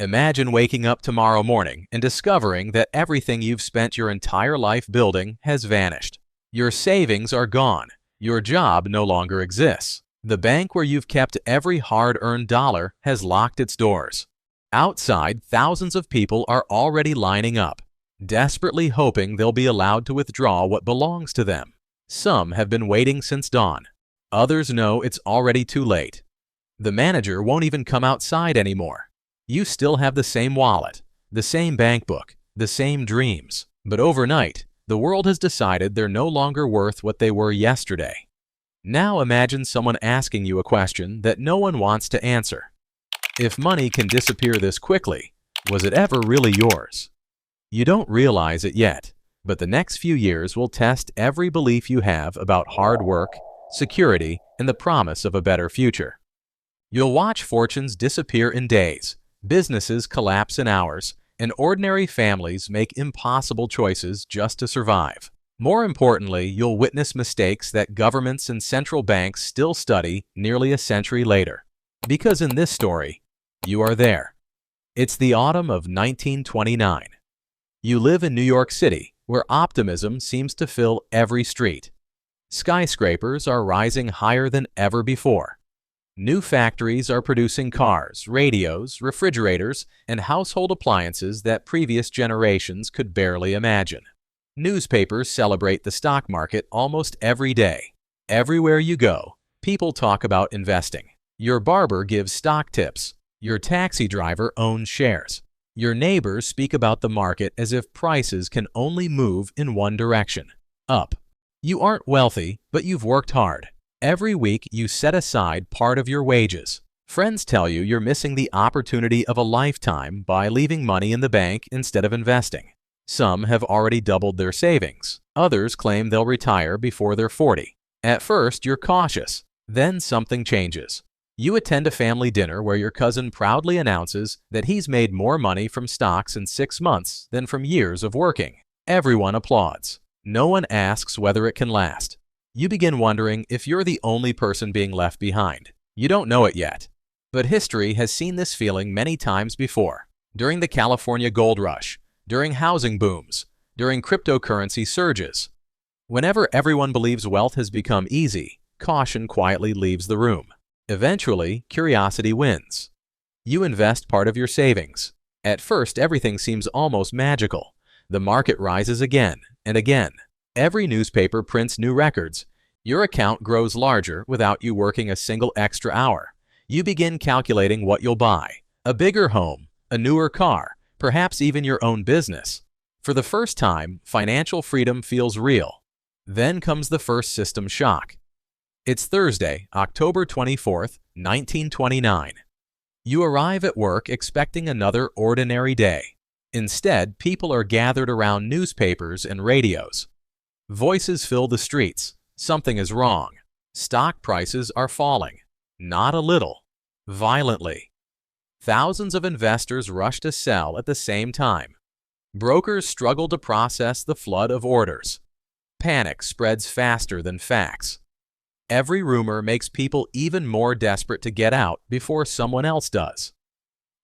Imagine waking up tomorrow morning and discovering that everything you've spent your entire life building has vanished. Your savings are gone. Your job no longer exists. The bank where you've kept every hard-earned dollar has locked its doors. Outside, thousands of people are already lining up, desperately hoping they'll be allowed to withdraw what belongs to them. Some have been waiting since dawn. Others know it's already too late. The manager won't even come outside anymore. You still have the same wallet, the same bank book, the same dreams. But overnight, the world has decided they're no longer worth what they were yesterday. Now imagine someone asking you a question that no one wants to answer. If money can disappear this quickly, was it ever really yours? You don't realize it yet, but the next few years will test every belief you have about hard work, security, and the promise of a better future. You'll watch fortunes disappear in days, businesses collapse in hours, and ordinary families make impossible choices just to survive. More importantly, you'll witness mistakes that governments and central banks still study nearly a century later. Because in this story, you are there. It's the autumn of 1929. You live in New York City, where optimism seems to fill every street. Skyscrapers are rising higher than ever before. New factories are producing cars, radios, refrigerators, and household appliances that previous generations could barely imagine. Newspapers celebrate the stock market almost every day. Everywhere you go, people talk about investing. Your barber gives stock tips. Your taxi driver owns shares. Your neighbors speak about the market as if prices can only move in one direction, up. You aren't wealthy, but you've worked hard. Every week, you set aside part of your wages. Friends tell you you're missing the opportunity of a lifetime by leaving money in the bank instead of investing. Some have already doubled their savings. Others claim they'll retire before they're 40. At first, you're cautious. Then something changes. You attend a family dinner where your cousin proudly announces that he's made more money from stocks in 6 months than from years of working. Everyone applauds. No one asks whether it can last. You begin wondering if you're the only person being left behind. You don't know it yet, but history has seen this feeling many times before. During the California gold rush, during housing booms, during cryptocurrency surges. Whenever everyone believes wealth has become easy, caution quietly leaves the room. Eventually, curiosity wins. You invest part of your savings. At first, everything seems almost magical. The market rises again and again. Every newspaper prints new records. Your account grows larger without you working a single extra hour. You begin calculating what you'll buy. A bigger home, a newer car, perhaps even your own business. For the first time, financial freedom feels real. Then comes the first system shock. It's Thursday, October 24th, 1929. You arrive at work expecting another ordinary day. Instead, people are gathered around newspapers and radios. Voices fill the streets. Something is wrong. Stock prices are falling. Not a little. Violently. Thousands of investors rush to sell at the same time. Brokers struggle to process the flood of orders. Panic spreads faster than facts. Every rumor makes people even more desperate to get out before someone else does.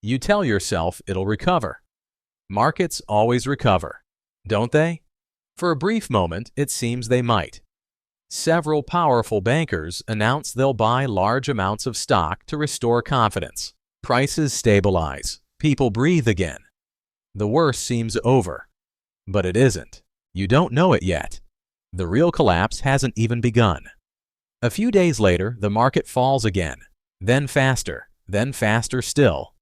You tell yourself it'll recover. Markets always recover, don't they? For a brief moment, it seems they might. Several powerful bankers announce they'll buy large amounts of stock to restore confidence. Prices stabilize. People breathe again. The worst seems over. But it isn't. You don't know it yet. The real collapse hasn't even begun. A few days later, the market falls again. Then faster still.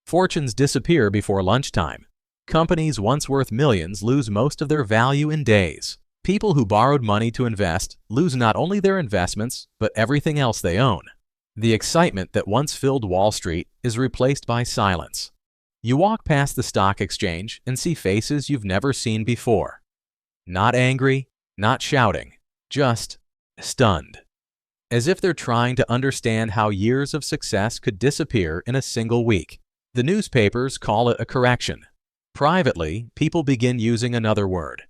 Fortunes disappear before lunchtime. Companies once worth millions lose most of their value in days. People who borrowed money to invest lose not only their investments, but everything else they own. The excitement that once filled Wall Street is replaced by silence. You walk past the stock exchange and see faces you've never seen before. Not angry, not shouting, just stunned. As if they're trying to understand how years of success could disappear in a single week. The newspapers call it a correction. Privately, people begin using another word.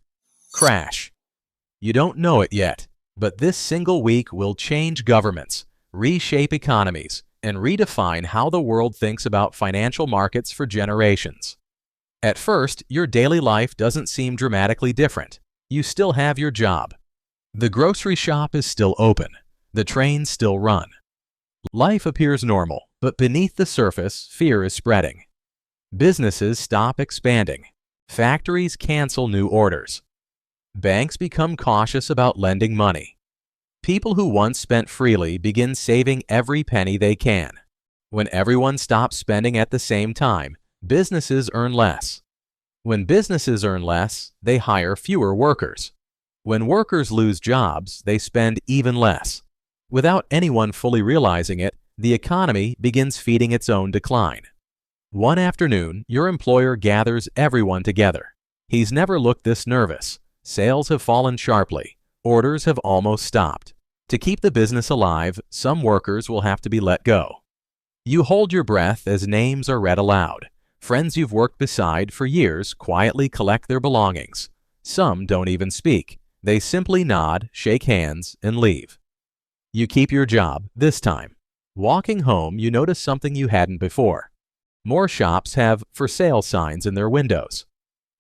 Crash. You don't know it yet, but this single week will change governments, reshape economies, and redefine how the world thinks about financial markets for generations. At first, your daily life doesn't seem dramatically different. You still have your job. The grocery shop is still open. The trains still run. Life appears normal, but beneath the surface, fear is spreading. Businesses stop expanding. Factories cancel new orders. Banks become cautious about lending money. People who once spent freely begin saving every penny they can. When everyone stops spending at the same time, businesses earn less. When businesses earn less, they hire fewer workers. When workers lose jobs, they spend even less. Without anyone fully realizing it, the economy begins feeding its own decline. One afternoon, your employer gathers everyone together. He's never looked this nervous. Sales have fallen sharply. Orders have almost stopped. To keep the business alive, some workers will have to be let go. You hold your breath as names are read aloud. Friends you've worked beside for years quietly collect their belongings. Some don't even speak. They simply nod, shake hands, and leave. You keep your job, this time. Walking home, you notice something you hadn't before. More shops have for sale signs in their windows.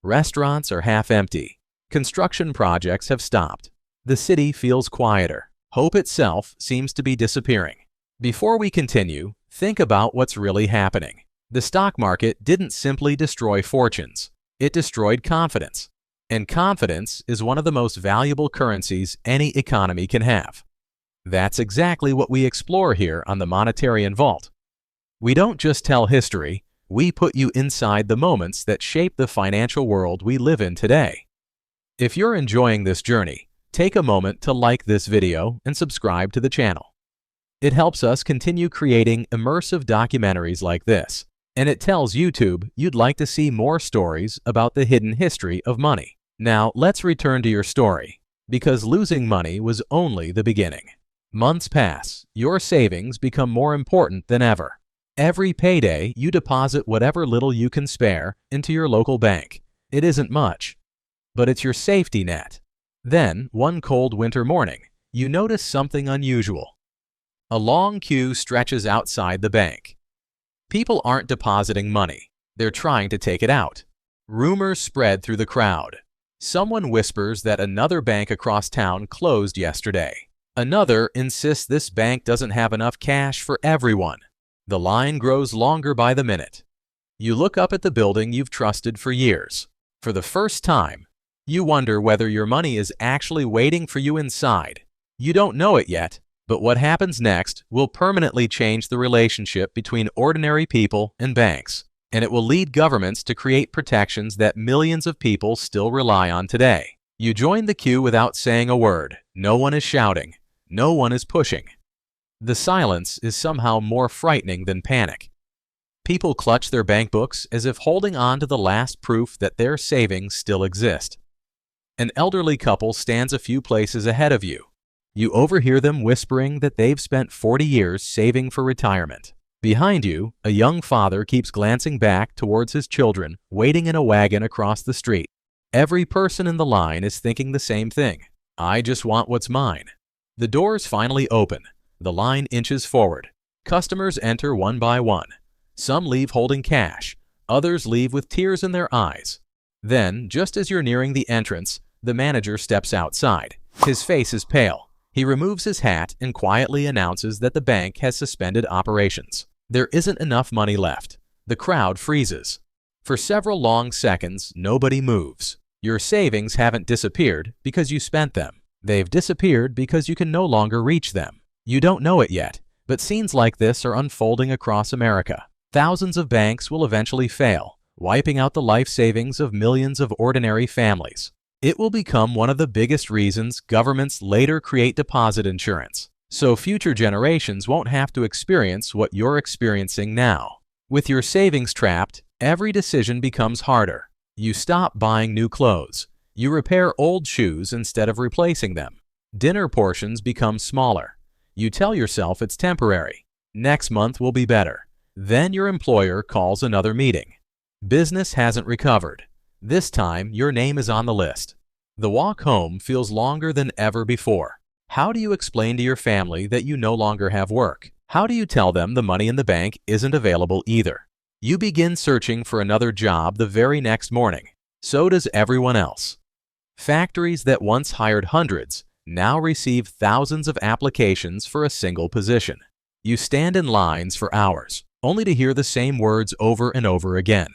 Restaurants are half empty. Construction projects have stopped. The city feels quieter. Hope itself seems to be disappearing. Before we continue, think about what's really happening. The stock market didn't simply destroy fortunes. It destroyed confidence. And confidence is one of the most valuable currencies any economy can have. That's exactly what we explore here on the Monetarian Vault. We don't just tell history, we put you inside the moments that shape the financial world we live in today. If you're enjoying this journey, take a moment to like this video and subscribe to the channel. It helps us continue creating immersive documentaries like this, and it tells YouTube you'd like to see more stories about the hidden history of money. Now, let's return to your story, because losing money was only the beginning. Months pass, your savings become more important than ever. Every payday, you deposit whatever little you can spare into your local bank. It isn't much, but it's your safety net. Then, one cold winter morning, you notice something unusual. A long queue stretches outside the bank. People aren't depositing money. They're trying to take it out. Rumors spread through the crowd. Someone whispers that another bank across town closed yesterday. Another insists this bank doesn't have enough cash for everyone. The line grows longer by the minute. You look up at the building you've trusted for years. For the first time, you wonder whether your money is actually waiting for you inside. You don't know it yet, but what happens next will permanently change the relationship between ordinary people and banks, and it will lead governments to create protections that millions of people still rely on today. You join the queue without saying a word. No one is shouting. No one is pushing. The silence is somehow more frightening than panic. People clutch their bank books as if holding on to the last proof that their savings still exist. An elderly couple stands a few places ahead of you. You overhear them whispering that they've spent 40 years saving for retirement. Behind you, a young father keeps glancing back towards his children waiting in a wagon across the street. Every person in the line is thinking the same thing. I just want what's mine. The doors finally open. The line inches forward. Customers enter one by one. Some leave holding cash. Others leave with tears in their eyes. Then, just as you're nearing the entrance, the manager steps outside. His face is pale. He removes his hat and quietly announces that the bank has suspended operations. There isn't enough money left. The crowd freezes. For several long seconds, nobody moves. Your savings haven't disappeared because you spent them. They've disappeared because you can no longer reach them. You don't know it yet, but scenes like this are unfolding across America. Thousands of banks will eventually fail, wiping out the life savings of millions of ordinary families. It will become one of the biggest reasons governments later create deposit insurance, so future generations won't have to experience what you're experiencing now. With your savings trapped, every decision becomes harder. You stop buying new clothes. You repair old shoes instead of replacing them. Dinner portions become smaller. You tell yourself it's temporary. Next month will be better. Then your employer calls another meeting. Business hasn't recovered. This time, your name is on the list. The walk home feels longer than ever before. How do you explain to your family that you no longer have work? How do you tell them the money in the bank isn't available either? You begin searching for another job the very next morning. So does everyone else. Factories that once hired hundreds now receive thousands of applications for a single position. You stand in lines for hours, only to hear the same words over and over again.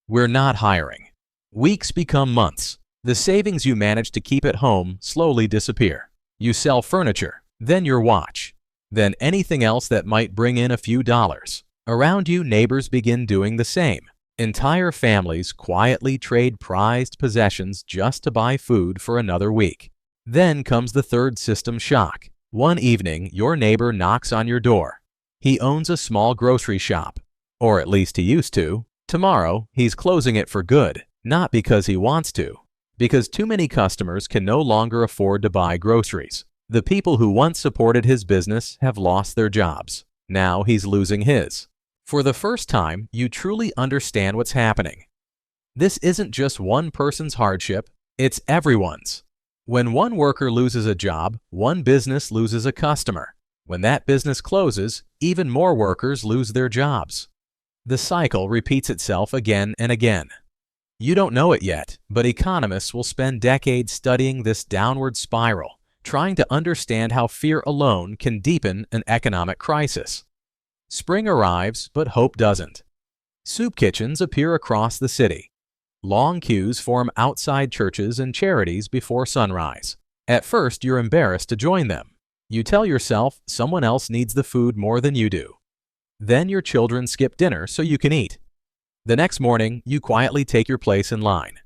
We're not hiring. Weeks become months. The savings you managed to keep at home slowly disappear. You sell furniture, then your watch, then anything else that might bring in a few dollars. Around you, neighbors begin doing the same. Entire families quietly trade prized possessions just to buy food for another week. Then comes the third system shock. One evening, your neighbor knocks on your door. He owns a small grocery shop, or at least he used to. Tomorrow, he's closing it for good, not because he wants to, because too many customers can no longer afford to buy groceries. The people who once supported his business have lost their jobs. Now he's losing his. For the first time, you truly understand what's happening. This isn't just one person's hardship, it's everyone's. When one worker loses a job, one business loses a customer. When that business closes, even more workers lose their jobs. The cycle repeats itself again and again. You don't know it yet, but economists will spend decades studying this downward spiral, trying to understand how fear alone can deepen an economic crisis. Spring arrives, but hope doesn't. Soup kitchens appear across the city. Long queues form outside churches and charities before sunrise. At first, you're embarrassed to join them. You tell yourself someone else needs the food more than you do. Then your children skip dinner so you can eat. The next morning, you quietly take your place in line.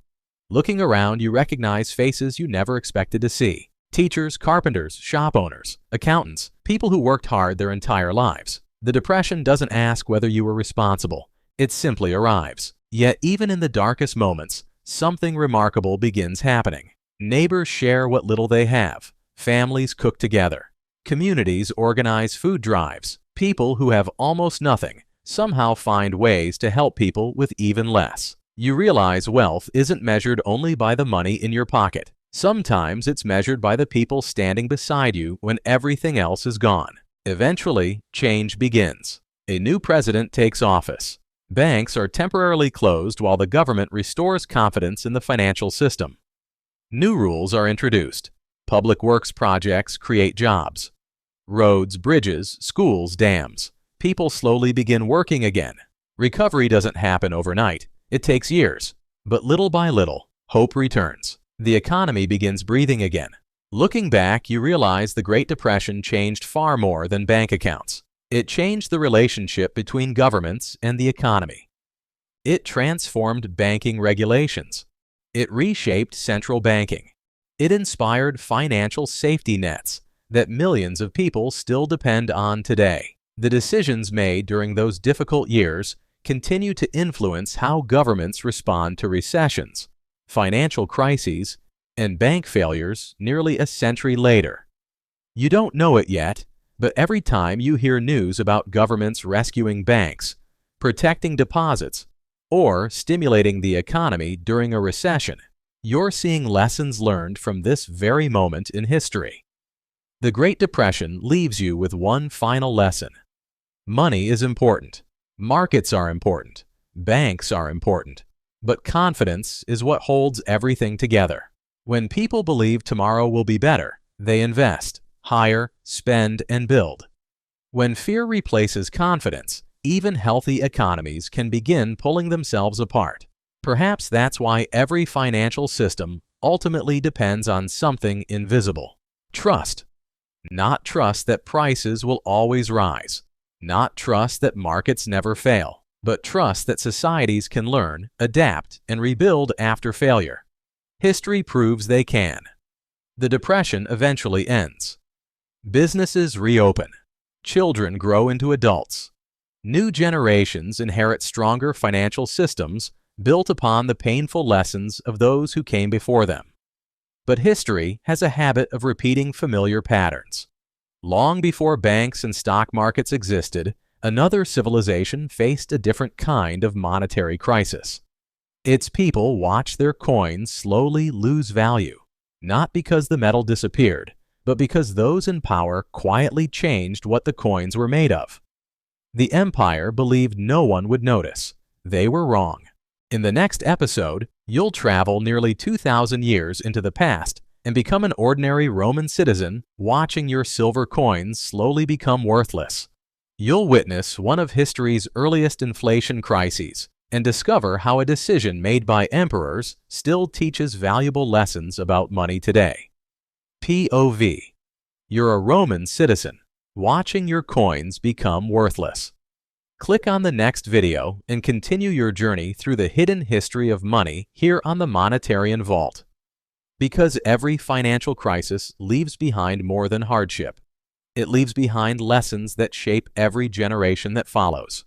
Looking around, you recognize faces you never expected to see. Teachers, carpenters, shop owners, accountants, people who worked hard their entire lives. The depression doesn't ask whether you were responsible. It simply arrives. Yet even in the darkest moments, something remarkable begins happening. Neighbors share what little they have. Families cook together. Communities organize food drives. People who have almost nothing somehow find ways to help people with even less. You realize wealth isn't measured only by the money in your pocket. Sometimes it's measured by the people standing beside you when everything else is gone. Eventually, change begins. A new president takes office. Banks are temporarily closed while the government restores confidence in the financial system. New rules are introduced. Public works projects create jobs. Roads, bridges, schools, dams. People slowly begin working again. Recovery doesn't happen overnight. It takes years. But little by little, hope returns. The economy begins breathing again. Looking back, you realize the Great Depression changed far more than bank accounts. It changed the relationship between governments and the economy. It transformed banking regulations. It reshaped central banking. It inspired financial safety nets that millions of people still depend on today. The decisions made during those difficult years continue to influence how governments respond to recessions, financial crises, and bank failures nearly a century later. You don't know it yet, but every time you hear news about governments rescuing banks, protecting deposits, or stimulating the economy during a recession, you're seeing lessons learned from this very moment in history. The Great Depression leaves you with one final lesson. Money is important. Markets are important. Banks are important. But confidence is what holds everything together. When people believe tomorrow will be better, they invest, hire, spend, and build. When fear replaces confidence, even healthy economies can begin pulling themselves apart. Perhaps that's why every financial system ultimately depends on something invisible. Trust. Not trust that prices will always rise. Not trust that markets never fail, but trust that societies can learn, adapt, and rebuild after failure. History proves they can. The Depression eventually ends. Businesses reopen. Children grow into adults. New generations inherit stronger financial systems built upon the painful lessons of those who came before them. But history has a habit of repeating familiar patterns. Long before banks and stock markets existed, another civilization faced a different kind of monetary crisis. Its people watched their coins slowly lose value, not because the metal disappeared, but but because those in power quietly changed what the coins were made of. The empire believed no one would notice. They were wrong. In the next episode, you'll travel nearly 2,000 years into the past and become an ordinary Roman citizen watching your silver coins slowly become worthless. You'll witness one of history's earliest inflation crises and discover how a decision made by emperors still teaches valuable lessons about money today. POV. You're a Roman citizen, watching your coins become worthless. Click on the next video and continue your journey through the hidden history of money here on the Monetarian Vault. Because every financial crisis leaves behind more than hardship. It leaves behind lessons that shape every generation that follows.